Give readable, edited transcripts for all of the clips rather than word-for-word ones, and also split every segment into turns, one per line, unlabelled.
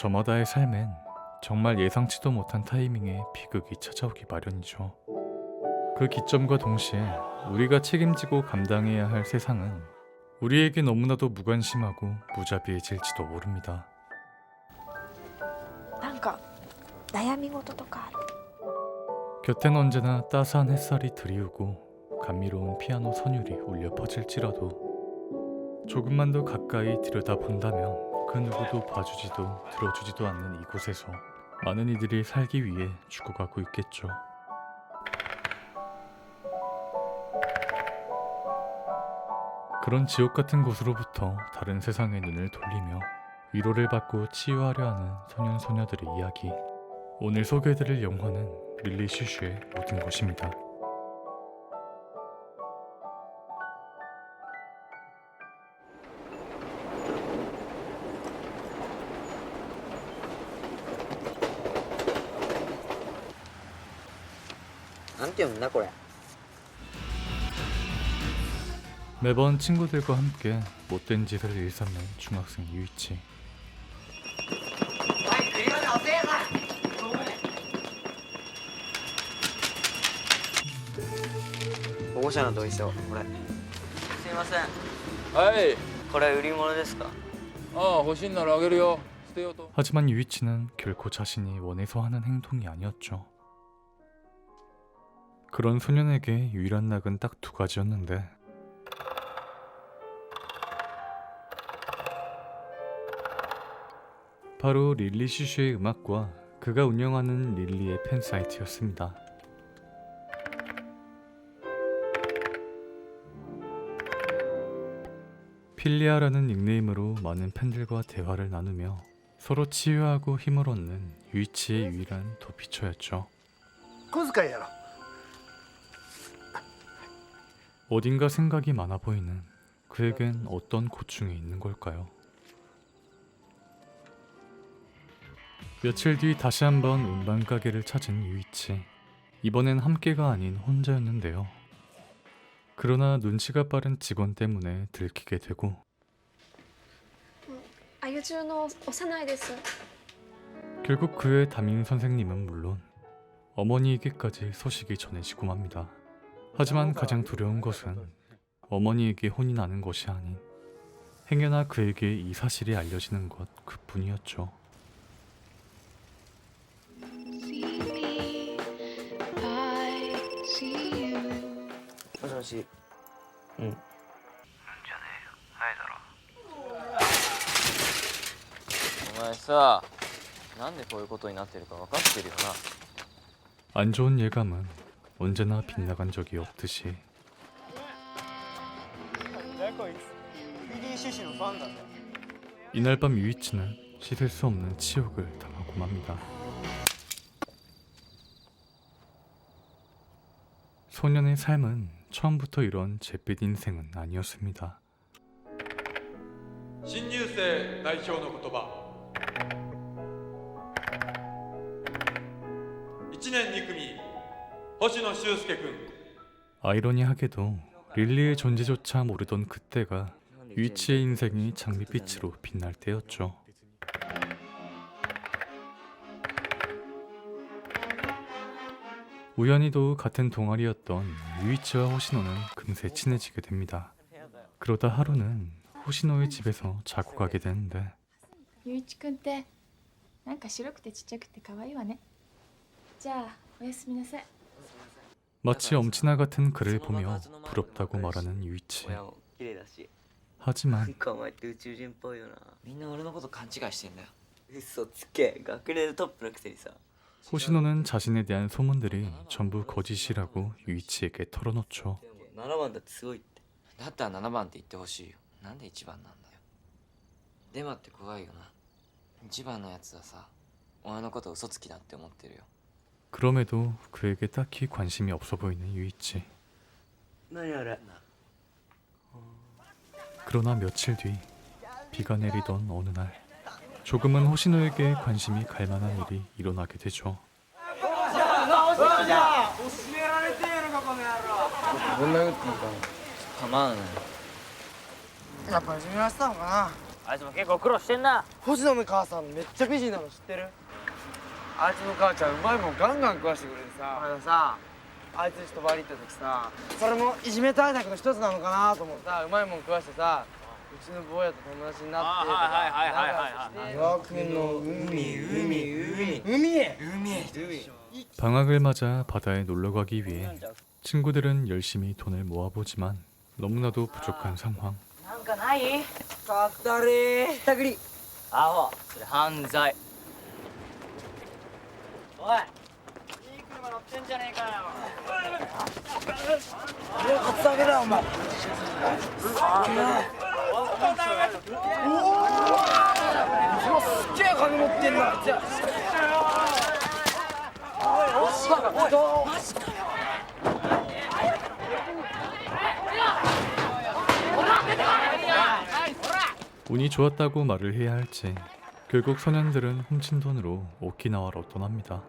저마다의 삶엔 정말 예상치도 못한 타이밍에 비극이 찾아오기 마련이죠. 그 기점과 동시에 우리가 책임지고 감당해야 할 세상은 우리에게 너무나도 무관심하고 무자비해질지도 모릅니다.
なんか悩み事とかある？
곁엔 언제나 따스한 햇살이 드리우고 감미로운 피아노 선율이 울려 퍼질지라도 조금만 더 가까이 들여다본다면 그 누구도 봐주지도 들어주지도 않는 이곳에서 많은 이들이 살기 위해 죽어가고 있겠죠. 그런 지옥 같은 곳으로부터 다른 세상의 눈을 돌리며 위로를 받고 치유하려 하는 소년소녀들의 이야기. 오늘 소개해드릴 영화는 릴리 슈슈의 모든 것입니다. 매번 친구들과 함께 못된 짓을 일삼는 중학생 유이치.
保護者の同意書これ。すいません、
はい。
これ売り物ですか？
ああ、欲しいならあげるよ。捨てようと。
하지만 유이치는 결코 자신이 원해서 하는 행동이 아니었죠. 그런 소년에게 유일한 낙은 딱 두 가지였는데 바로 릴리 슈슈의 음악과 그가 운영하는 릴리의 팬 사이트였습니다. 필리아라는 닉네임으로 많은 팬들과 대화를 나누며 서로 치유하고 힘을 얻는 유이치의 유일한 도피처였죠.
小遣いやろ。
어딘가 생각이 많아 보이는 그에겐 어떤 고충이 있는 걸까요? 며칠 뒤 다시 한번 음반 가게를 찾은 유이치. 이번엔 함께가 아닌 혼자였는데요. 그러나 눈치가 빠른 직원 때문에 들키게 되고
あゆ中の幼いです。
결국 그의 담임 선생님은 물론 어머니에게까지 소식이 전해지고 맙니다. 하지만 가장 두려운 것은 어머니에게 혼이 나는 것이 아닌 행여나 그에게 이 사실이 알려지는 것 그뿐이었죠.
もしもし。うん。
お前さ、なんでこういうことになってるか分かってるよな。
안 좋은 예감은 언제나 빗나간 적이 없듯이
誰こいつ。フィリーシュシュのファンだね。
이날 밤 유이치는 씻을 수 없는 치욕을 당하고 맙니다. 소년의 삶은 처음부터 이런 잿빛 인생은 아니었습니다.
新入生代表の言葉1年2組星野修介君
아이러니하게도 릴리의 존재조차 모르던 그때가 유이치의 인생이 장밋빛으로 빛날 때였죠. 우연히도 같은 동아리였던 유이치와 호시노는 금세 친해지게 됩니다. 그러다 하루는 호시노의 집에서 자고 가게 되는데
ゆういちくんってなんか白くてちっちゃくて可愛いわね。じゃあおやすみなさい。
마치 엄친아 같은 그를 보며 부럽다고 말하는 유이치.
親も綺麗だし。なん
하지만
かお前って宇宙人っぽいよな。
みんな俺のこと勘違いしてんだよ。
嘘つけ。学年でトップのくせにさ。
호시노는 자신에 대한 소문들이 전부 거짓이라고 유이치에게 털어놓죠.
でも7番だってすごいって。
だったら7番って言ってほしいよ。なんで1番なんだよ。デマって怖いよな。1番のやつはさ、お前のこと嘘つきだって思ってるよ。
그럼에도 그에게 딱히 관심이 없어 보이는 유이치.
何あれ。
그러나 며칠 뒤 비가 내리던 어느 날 조금은 호시노에게 관심이 갈 만한 일이 일어나게 되죠.
ぶん殴っていいかな。構わない。
やっぱり自分はしたのかな。
あいつも結構苦労してんな。
星野の母さんめっちゃ美人なの知ってる？あいつの母ちゃんうまいもんガンガン食わしてくれてさ、あのさ、あいつとバリ行った時さ、それもいじめ対策の一つなのかなと思った。うまいもん食わしてさ、うちの坊やと友達になってとか、岩国の海へ。
방학을 맞아 바다에 놀러 가기 위해 친구들은 열심히 돈을 모아보지만 너무나도 부족한 상황.
なんかない？
かったれー。たぐり。
アホ、それ犯罪。おい、いい車乗ってんじゃねえかよ。
初下げだお前。すっげえ金持ってんな。じゃあ。
운이 좋았다고 말을 해야 할지 결국 소년들은 훔친 돈으로 오키나와로 떠납니다.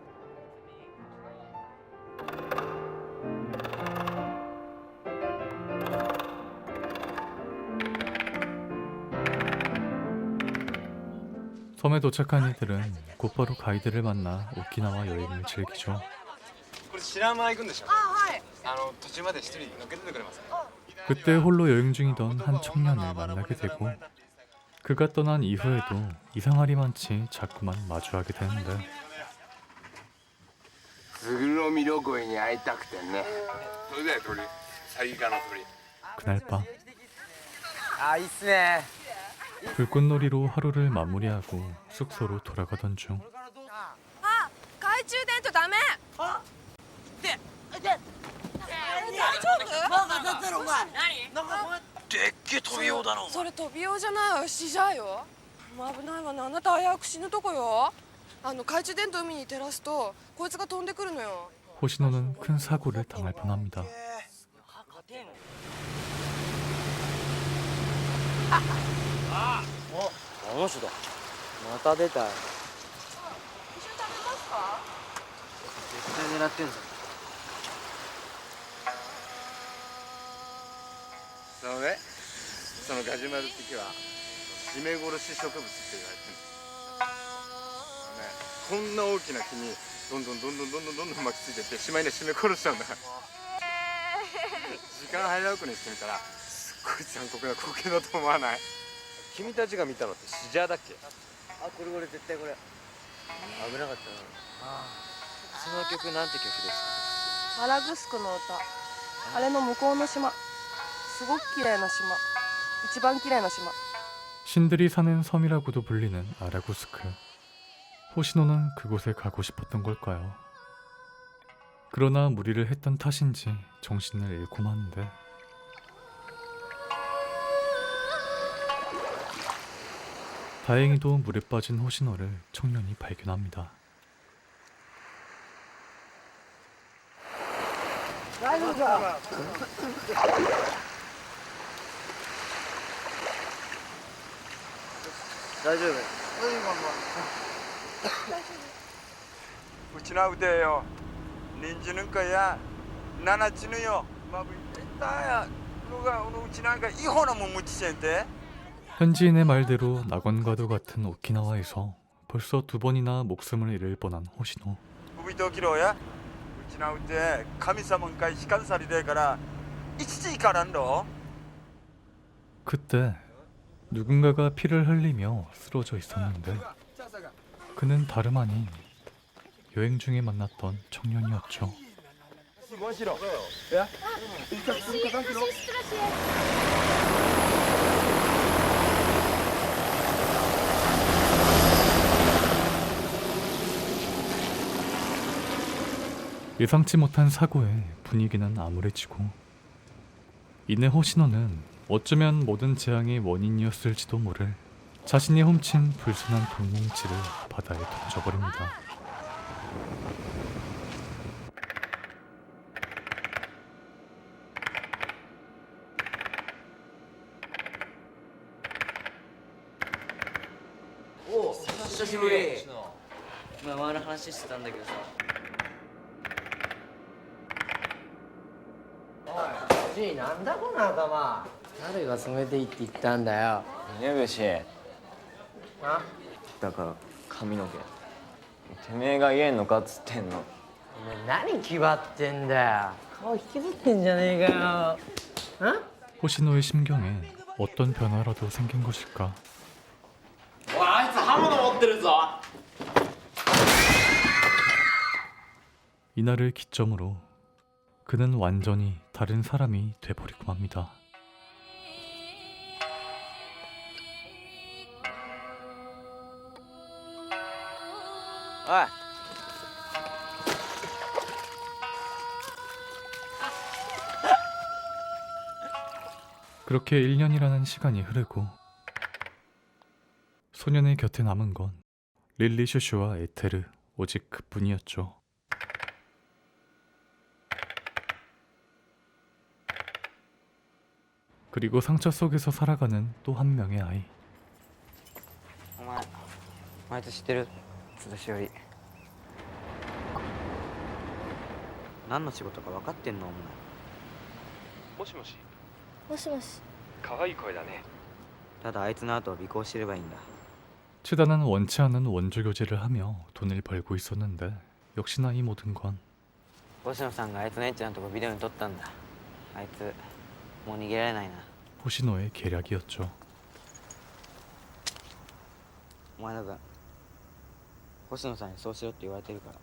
섬에 도착한 이들은 곧바로 가이드를 만나 오키나와 여행을 즐기죠.
これ白浜行くんでしょ。途中まで一人乗っけててくれますか。
그때 홀로 여행 중이던 한 청년을 만나게 되고 그가 떠난 이후에도 이상하리만치 자꾸만 마주하게 되는데
スグロミ旅行に会いたくてね。それで鳥、サギ科の鳥。
그날 밤
あ、いいっすね。
불꽃놀이로 하루를 마무리하고 숙소로 돌아가던 중
あ、懐中電灯ダメ。
でっけえ飛びようだの。
それ飛び用じゃないわ、死者よ。もう危ないわね、あなた危うく死ぬとこよ。懐中電灯海に照らすとこいつが飛んでくるのよ。
호시노는 큰 사고를 당할 뻔합니다.
あの人だ。また出たよ。
一緒に食べますか？
絶対狙ってんぞ。
そのガジュマルって木は締め殺し植物って言われてる。こんな大きな木にどんどん巻きついてってしまいには締め殺しちゃうんだ。時間早送りにしてみたらすっごい残酷な光景だと思わない？
君たちが見たのってシジャーだっけ？あ、これ絶対これ。危なかったな。その曲なんて曲ですか？
アラグスクの歌。あれの向こうの島。すごく綺麗な島。一番綺麗な島。
신들이 사는 섬이라고도 불리는 아라구스크. 호시노는 그곳에 가고 싶었던 걸까요? 그러나 무리를 했던 탓인지 정신을 잃고 마는데 다행히도 물에 빠진 호시노를 청년이 발견합니다.
大丈夫か？
大丈夫。
うちの腕よ。人参ぬかや、七つぬよ。まぶいたや。누가 오늘うちなんかいい方なもん묻히센데
현지인의 말대로 낙원과도 같은 오키나와에서 벌써 2번이나 목숨을 잃을 뻔한 호시노.
覚えておきろや。うちの腕神様が悲観されてから一時からんろ。
그때 누군가가 피를 흘리며 쓰러져 있었는데 그는 다름 아닌 여행 중에 만났던 청년이었죠. 예상치 못한 사고에 분위기는 암울해지고 이내 호시노는 어쩌면 모든 재앙의 원인이었을지도 모를 자신이 훔친 불순한 돈뭉치를 바다에 던져버립니다.
오, 久しぶり。前の話してたんだけどさ。
じい、なんだこの頭。誰が染めていいって言ったんだよ。
峰岸、
だから髪の毛てめえが言えんのかっつってんの。
お前何気張ってんだよ。顔引きずってんじゃねえかよ。
호시노의 심경에 어떤 변화라도 생긴 것일까?
おい、あいつ刃物持ってるぞ。
이날을 기점으로 그는 완전히 다른 사람이 돼버리고 맙니다.
어이
그렇게 1년이라는 시간이 흐르고 소년의 곁에 남은 건 릴리 슈슈와 에테르 오직 그뿐이었죠. 그리고 상처 속에서 살아가는 또 한 명의 아이.
お前あいつ知ってる？津田しおり。何の仕事か分かってんのお前。
もしもし。
もしもし。
可愛い声だね。
ただあいつの後を尾行してればいいんだ。
치다는 원치 않은 원조 교제를 하며 돈을 벌고 있었는데 역시나 이 모든 건
星野さんがあいつのエッチなとこビデオに撮ったんだ。あいつもう逃げられないな。
호시노의 계략이었죠.
お前多分星野さんにそうしろって言われてるから。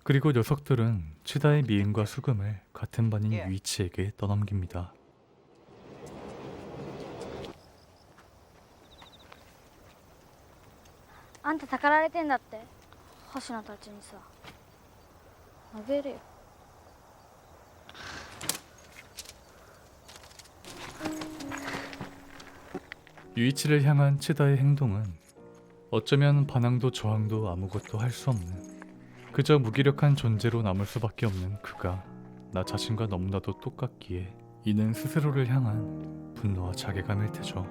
그리고 녀석들은 치다의 미행과 수금을 같은 반인 유이치에게 떠넘깁니다.
あんたたかられてんだって星野たちにさ。あげるよ。
유이치를 향한 치다의 행동은 어쩌면 반항도 저항도 아무것도 할 수 없는 그저 무기력한 존재로 남을 수밖에 없는 그가 나 자신과 너무나도 똑같기에 이는 스스로를 향한 분노와 자괴감일 테죠.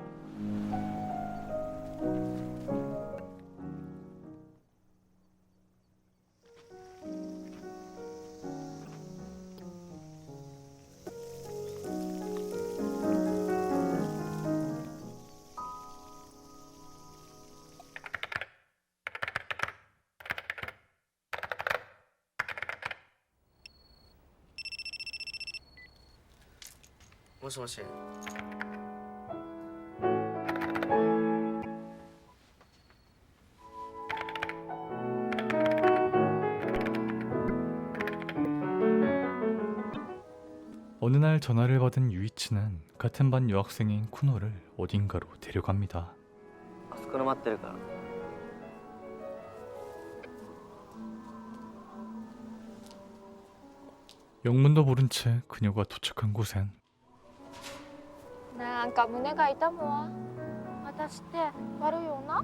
もしもし。
어느 날 전화를 받은 유이치는 같은 반 여학생인 쿠노를 어딘가로 데려갑니다.
あそこで待ってるから。
영문도 모른 채 그녀가 도착한 곳엔
なんか胸が痛むわ。私って悪い女？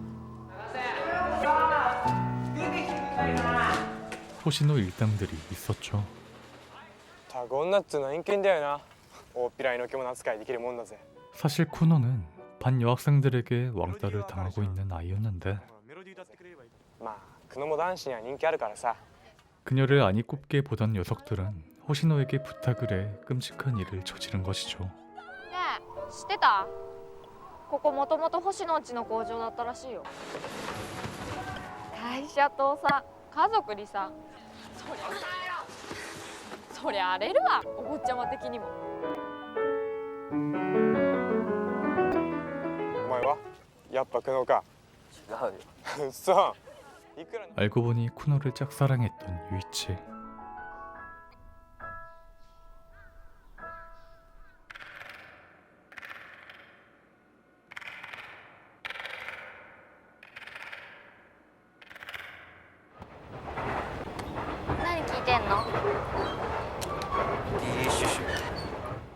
호시노 일당들이 있었죠.
たく女っつうのは偏見だよな。大っぴらいの獣扱いできるもんだぜ。
사실 쿠노는 반 여학생들에게 왕따를 당하고 있는 아이였는데
まあ久野も男子には人気あるからさ。
그녀를 안이 꼽게 보던 녀석들은 호시노에게 부탁을 해 끔찍한 일을 저지른 것이죠.
ねえ、知ってた？ここもともと星野んちの工場だったらしいよ。会社とさ、家族にさ。そりゃ荒れるわ、お坊ちゃま的にも。
お前はやっぱ久野か。
違うよ。
嘘。いくら
알고 보니 쿠노를 짝사랑했던 유이치.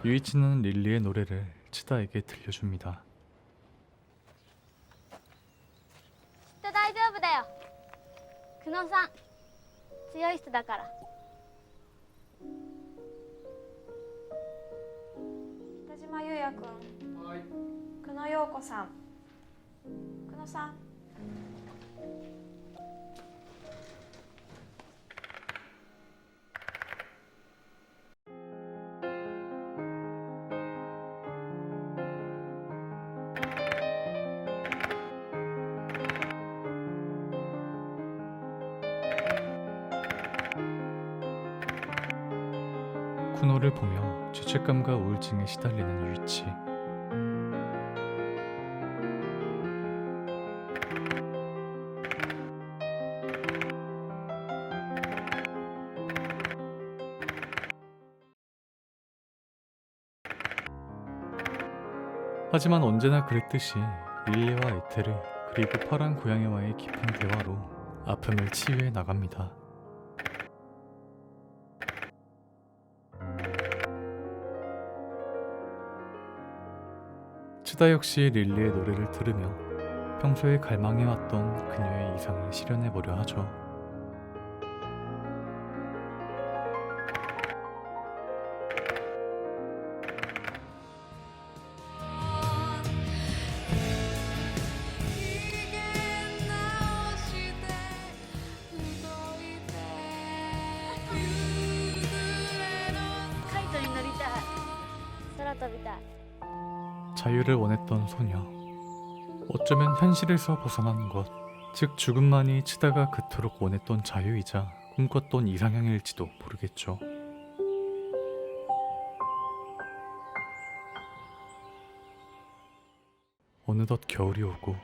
유이치는 릴리의 노래를 치다에게 들려줍니다.
きっと大丈夫だよ。久野さん強い人だから。
田島優也くん。久野陽子さん。久野さん。
쿠노를 보며 죄책감과 우울증에 시달리는 유이치. 하지만 언제나 그랬듯이 릴리와 에테르 그리고 파란 고양이와의 깊은 대화로 아픔을 치유해 나갑니다. 치다 역시 릴리의 노래를 들으며 평소에 갈망해왔던 그녀의 이상을 실현해보려 하죠. 자유를 원했던 소녀. 어쩌면 현실에서 벗어나는 것, 즉 죽음만이 치다가 그토록 원했던 자유이자 꿈꿨던 이상향일지도 모르겠죠. 어느덧 겨울이 오고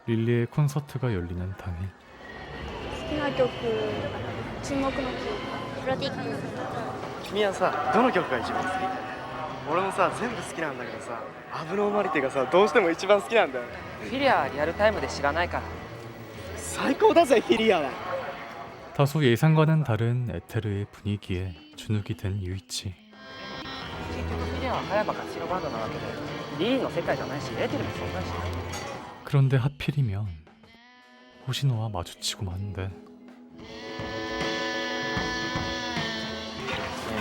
릴리의 콘서트가 열리는 당일.
好きな曲沈黙の木プロティック
君はさどの曲が一番好き？俺もさ全部好きなんだけどさアブノーマリティがさどうしても一番好きなんだよね。
フィリアはリアルタイムで知らないから。
最高だぜフィリアは。
다소 예상과는 다른 에테르의 분위기에 주눅이 든 유이치.
結局フィリアは葉山勝代バンドなわけでリリーの世界じゃないしエテルも存在しない。
그런데 하필이면 호시노와 마주치고 마는데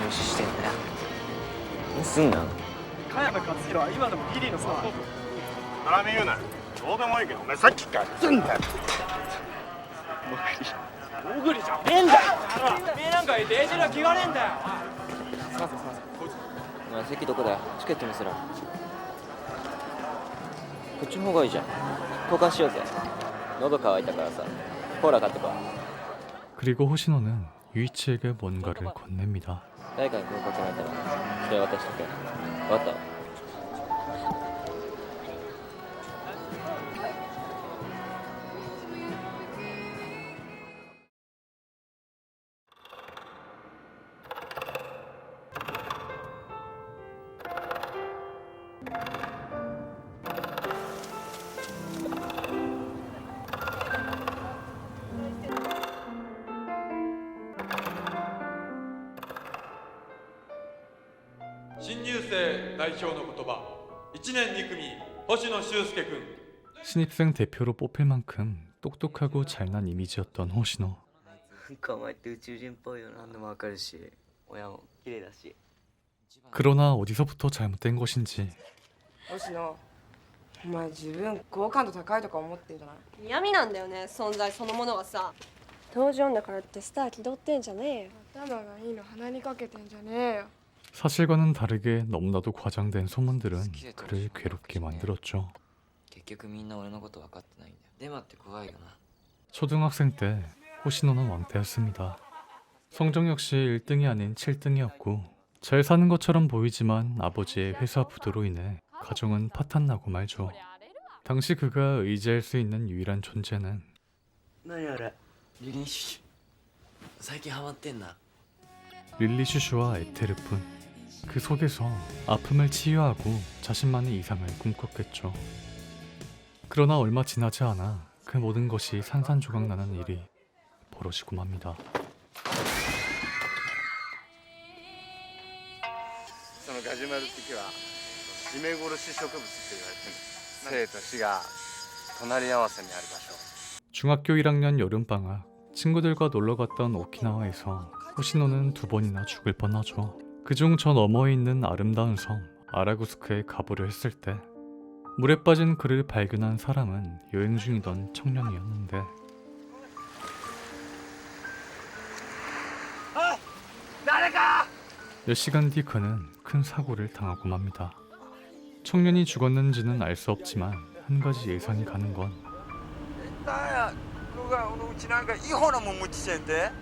無視してんだよ。何すんな。
葉山勝代は今でもリリーのサポート。
絡み言うな。どうでもいいけどお前さっきから言ってんだよ。
モグリじゃねえんだよ。見えなんかデージが気がねえんだよ。すいませんすいません。
お前席どこだよ。チケット見せろ。こっちの方がいいじゃん。交換しようぜ。喉乾いたからさ。コーラ買ってこい。
그리고 호시노는 유이치에게 뭔가를 건넵니다.
誰かに声かけられたらそれ渡しとけ。分かった？
新入生代表の言葉1年2組星野修介君
신입생 대표로 뽑힐 만큼 똑똑하고 잘난 이미지였던 호시노.
なんかお前って宇宙人っぽいよな。何でもわかるし親も綺麗だし。
그러나 어디서부터 잘못된 것인지
星野お前自分好感度高いとか思ってんじゃない？
嫌味なんだよね存在そのものがさ
登場だからってスター気取ってんじゃねえよ。頭がいいの鼻にかけてんじゃねえよ。
사실과는 다르게 너무나도 과장된 소문들은 그를 괴롭게 만들었죠.
結局みんな俺のこと分かってないんだよ。デマって怖いよな。
초등학생 때 호시노는 왕태였습니다. 성적 역시 1등이 아닌 7등이었고 잘 사는 것처럼 보이지만 아버지의 회사 부도로 인해 가정은 파탄나고 말죠. 당시 그가 의지할 수 있는 유일한 존재는
何あれリリンシュ最近ハマってんな。
릴리 슈슈와 에테르뿐. 그 속에서 아픔을 치유하고 자신만의 이상을 꿈꿨겠죠. 그러나 얼마 지나지 않아 그 모든 것이 산산조각나는 일이 벌어지고 맙니다.
そのガジュマル的は締め殺し植物って言われてる。生と死が隣り合わせにある場所。
중학교 1학년 여름방학 친구들과 놀러갔던 오키나와에서 호시노는 2번이나 죽을 뻔하죠. 그중 저 너머에 있는 아름다운 섬 아라구스크에 가보려 했을 때 물에 빠진 그를 발견한 사람은 여행 중이던 청년이었는데 몇 시간 뒤 그는 큰 사고를 당하고 맙니다. 청년이 죽었는지는 알 수 없지만 한 가지 예상이 가는 건
だや 누가 오늘うちなんか違法なもん持ちしてんて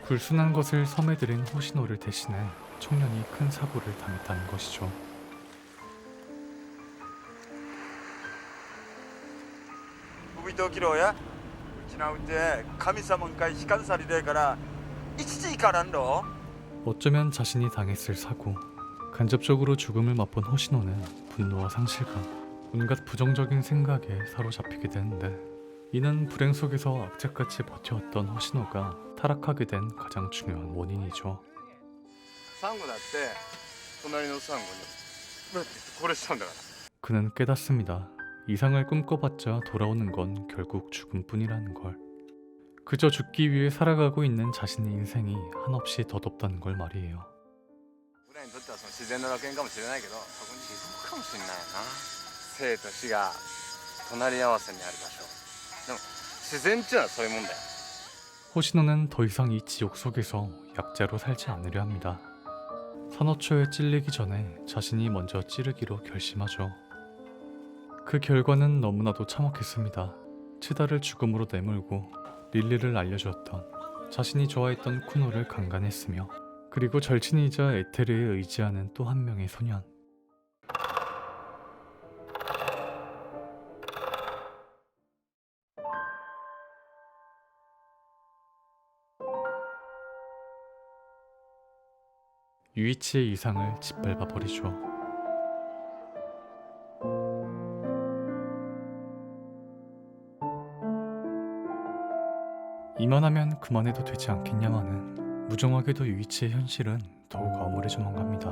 굴순한 것을 섬에 들인 호시노를 대신해 청년이 큰 사고를 당했다는 것이죠.
覚えておきろやうちなうて神様んかい光さりでから一時からんろ
어쩌면 자신이 당했을 사고, 간접적으로 죽음을 맛본 호시노는 분노와 상실감, 온갖 부정적인 생각에 사로잡히게 되는데 이는 불행 속에서 악착같이 버텨왔던 호시노가 타락하게 된 가장 중요한 원인이죠.
サンゴだって隣のサンゴにだって殺したんだから
그는 깨닫습니다. 이상을 꿈꿔봤자 돌아오는 건 결국 죽음뿐이라는 걸. 그저 죽기 위해 살아가고 있는 자신의 인생이 한없이 덧없다는 걸 말이에요.
僕らにとってはその自然の楽園かもしれないけどそこに地獄かもしれないよな生と死が隣り合わせにある場所でも自然っていうのはそういうもんだよ
호시노는 더 이상 이 지옥 속에서 약자로 살지 않으려 합니다. 산호초에 찔리기 전에 자신이 먼저 찌르기로 결심하죠. 그 결과는 너무나도 참혹했습니다. 치다를 죽음으로 내몰고 릴리를 알려주었던 자신이 좋아했던 쿠노를 강간했으며 그리고 절친이자 에테르에 의지하는 또 한 명의 소년. 유이치의 이상을 짓밟아 버리죠. 이만하면 그만해도 되지 않겠냐마는 무정하게도 유이치의 현실은 더욱 암울해져만 갑니다.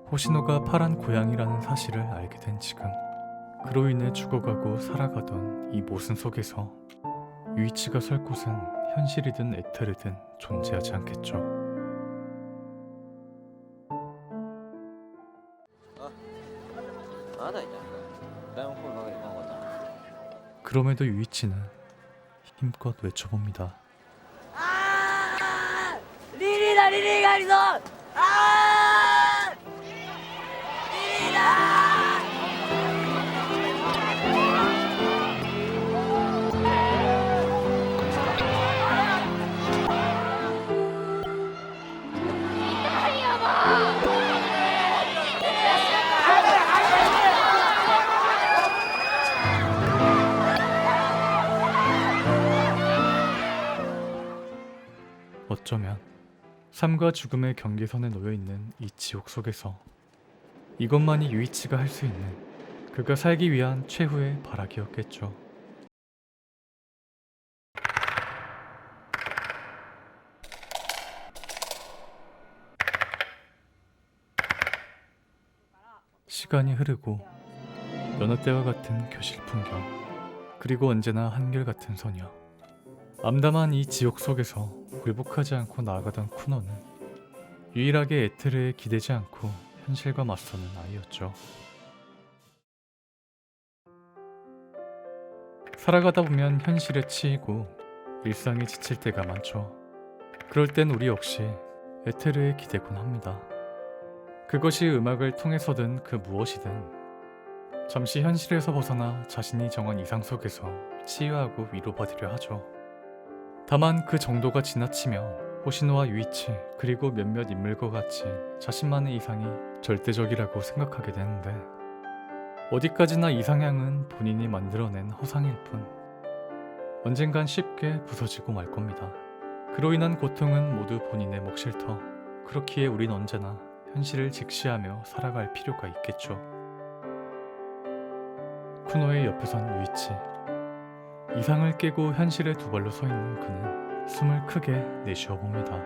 호시노가 파란 고양이라는 사실을 알게 된 지금, 그로 인해 죽어가고 살아가던 이 모순 속에서 유이치가 설 곳은 현실이든 에테르든 존재하지 않겠죠. 그럼에도 유이치는 힘껏 외쳐봅니다.
리리다 리리가 있어! 아! 리리다!
어쩌면 삶과 죽음의 경계선에 놓여있는 이 지옥 속에서 이것만이 유이치가 할 수 있는, 그가 살기 위한 최후의 발악이었겠죠. 시간이 흐르고 여느 때와 같은 교실 풍경, 그리고 언제나 한결같은 소녀. 암담한 이 지옥 속에서 굴복하지 않고 나아가던 쿠노는 유일하게 에테르에 기대지 않고 현실과 맞서는 아이였죠. 살아가다 보면 현실에 치이고 일상에 지칠 때가 많죠. 그럴 땐 우리 역시 에테르에 기대곤 합니다. 그것이 음악을 통해서든 그 무엇이든 잠시 현실에서 벗어나 자신이 정한 이상 속에서 치유하고 위로받으려 하죠. 다만 그 정도가 지나치면 호시노와 유이치 그리고 몇몇 인물과 같이 자신만의 이상이 절대적이라고 생각하게 되는데, 어디까지나 이상향은 본인이 만들어낸 허상일 뿐 언젠간 쉽게 부서지고 말 겁니다. 그로 인한 고통은 모두 본인의 몫일터, 그렇기에 우린 언제나 현실을 직시하며 살아갈 필요가 있겠죠. 쿠노의 옆에 선 유이치. 이상을 깨고 현실에 두 발로 서 있는 그는 숨을 크게 내쉬어 봅니다.